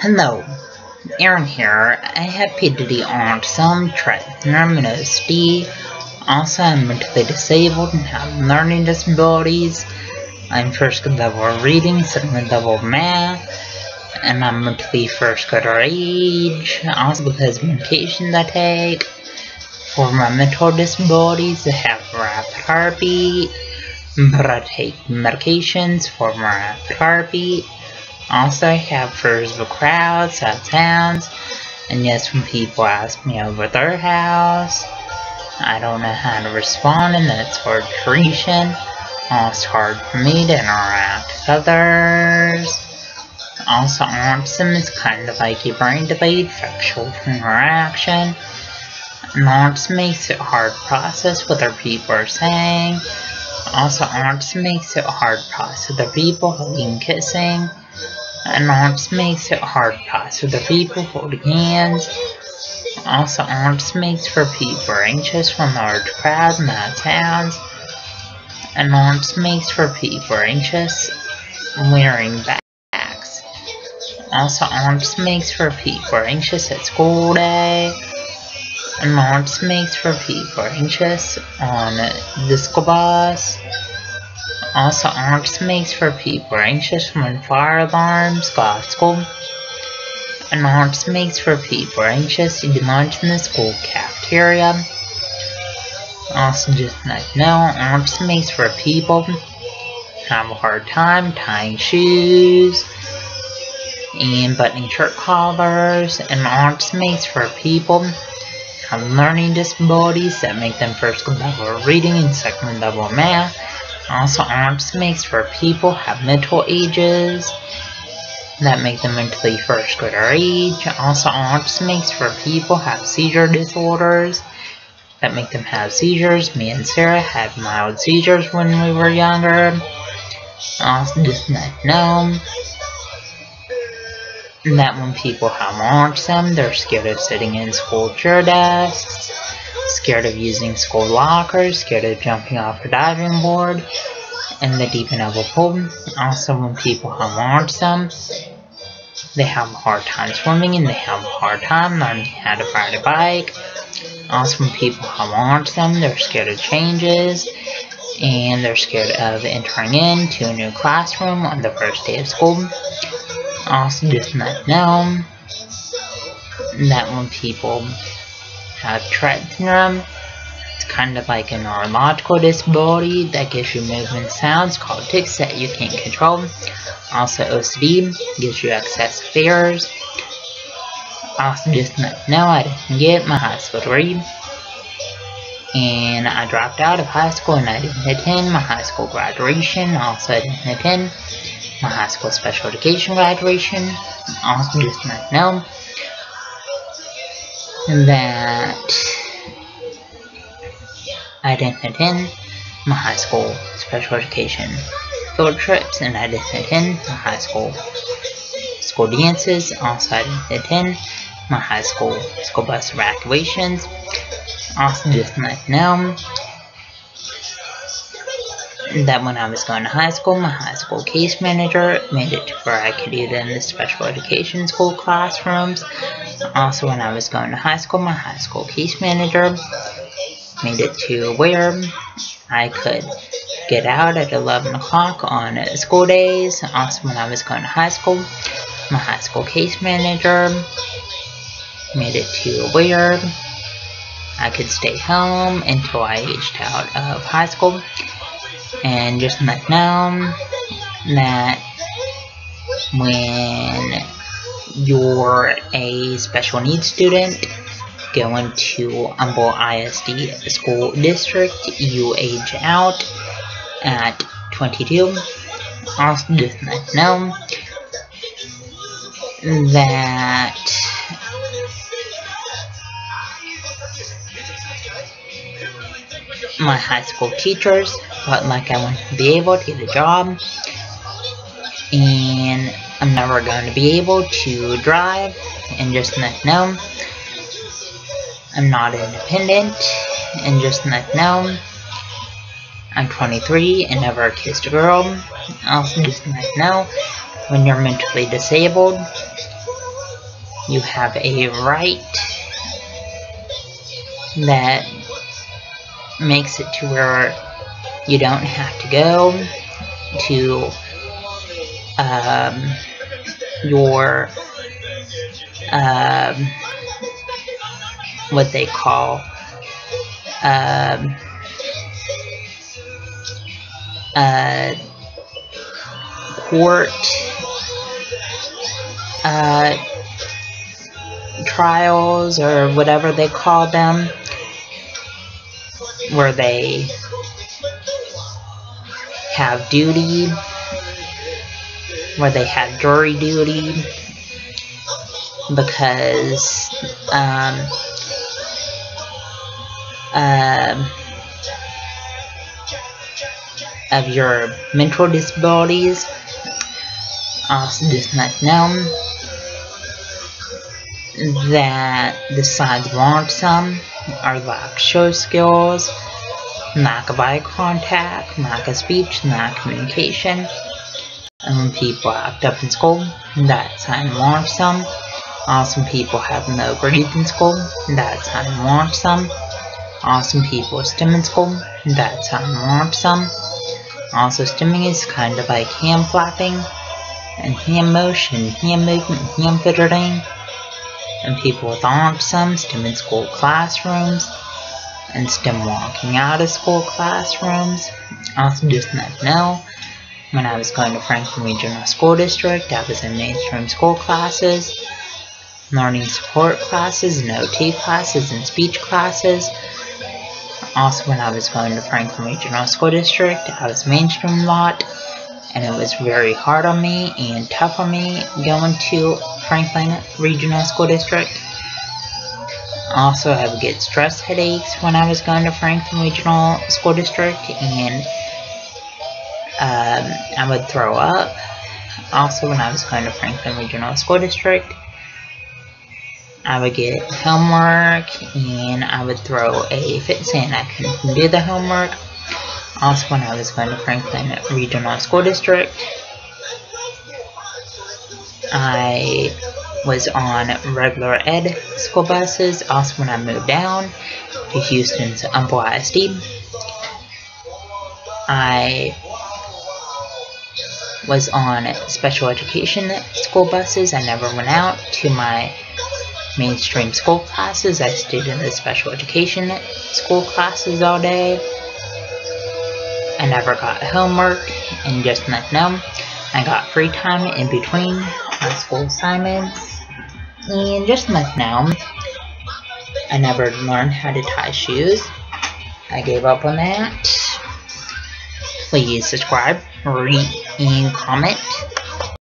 Hello, Aaron here. I have PhD on some OSD. Also, I'm mentally disabled and have learning disabilities. I'm first grade level of reading, second grade level of math, and I'm mentally first grader age. Also, because of medications I take for my mental disabilities, I have rapid heartbeat, but I take medications for my rapid heartbeat. Also, I have fears of crowds, sad sounds, and yes, when people ask me over their house, I don't know how to respond, and that's hard to reach in. It's hard for me to interact with others. Also, autism is kind of like a brain delayed factual interaction. And autism makes it hard to process what other people are saying. Also, autism makes it hard to process other people hugging, kissing. And autism makes it hard to pass with the people holding hands. Also, autism makes for people anxious from large crowds and loud sounds. And autism makes for people anxious wearing bags. Also, autism makes for people anxious at school day. And autism makes for people anxious on the school bus. Also, autism makes for people anxious when fire alarms go off school. And autism makes for people anxious to eat lunch in the school cafeteria. Also, just like autism makes for people have a hard time tying shoes and buttoning shirt collars. And autism makes for people have learning disabilities that make them first grade level of reading and second grade level of math. Also, autism makes for people have mental ages that make them mentally first grader age. Also, autism makes for people have seizure disorders that make them have seizures. Me and Sarah had mild seizures when we were younger. Also, just know that when people have autism, they're scared of sitting in school chair desks, scared of using school lockers, scared of jumping off a diving board in the deep and level pool. Also, when people have autism, they have a hard time swimming and they have a hard time learning how to ride a bike. Also, when people have autism, they're scared of changes and they're scared of entering into a new classroom on the first day of school. Also, just know that when people have Tourette syndrome, it's kind of like a neurological disability that gives you movement sounds called tics that you can't control. Also, OCD gives you excessive fears. Also, just know I didn't get my high school degree, and I dropped out of high school and I didn't attend my high school graduation. Also, I didn't attend my high school special education graduation. Also, just know that I didn't attend my high school special education field trips, and I didn't attend my high school dances. Also, I didn't attend my high school bus evacuations. Also, just know that when I was going to high school, my high school case manager made it to where I could eat in the special education school classrooms. Also, when I was going to high school, my high school case manager made it to where I could get out at 11 o'clock on school days. Also, when I was going to high school, my high school case manager made it to where I could stay home until I aged out of high school. And just know that when you're a special needs student going to Humble ISD school district, you age out at 22. Also, just know that my high school teachers felt like I wouldn't be able to get a job, and I'm never going to be able to drive. And just know I'm not independent. And just know I'm 23 and never kissed a girl. Also, just know when you're mentally disabled, you have a right that makes it to where you don't have to go to your what they call court trials or whatever they call them, where they have duty, where they have jury duty, because of your mental disabilities. Also, just not know that the signs of autism are lack of show skills, lack of eye contact, lack of speech, lack of communication. And when people act up in school, that's a sign of autism. Also, people have no grades in school, that's a sign of autism. Also, people stim in school, that's a sign of autism. Also, stimming is kind of like hand flapping and hand motion, hand movement, hand fidgeting. And people with autism stim in school classrooms and stim walking out of school classrooms. Also, just not know, when I was going to Franklin Regional School District, I was in mainstream school classes, learning support classes, and OT classes, and speech classes. Also, when I was going to Franklin Regional School District, I was mainstream a lot, and it was very hard on me and tough on me going to Franklin Regional School District. Also, I would get stress headaches when I was going to Franklin Regional School District, and I would throw up. Also, when I was going to Franklin Regional School District, I would get homework and I would throw a fit saying I couldn't do the homework. Also, when I was going to Franklin Regional School District, I was on regular ed school buses. Also, when I moved down to Houston's Humble ISD, I was on special education school buses. I never went out to my mainstream school classes. I stayed in the special education school classes all day. I never got homework, and just not know, I got free time in between my school assignments, and just not know, I never learned how to tie shoes. I gave up on that. Please subscribe, rate, and comment.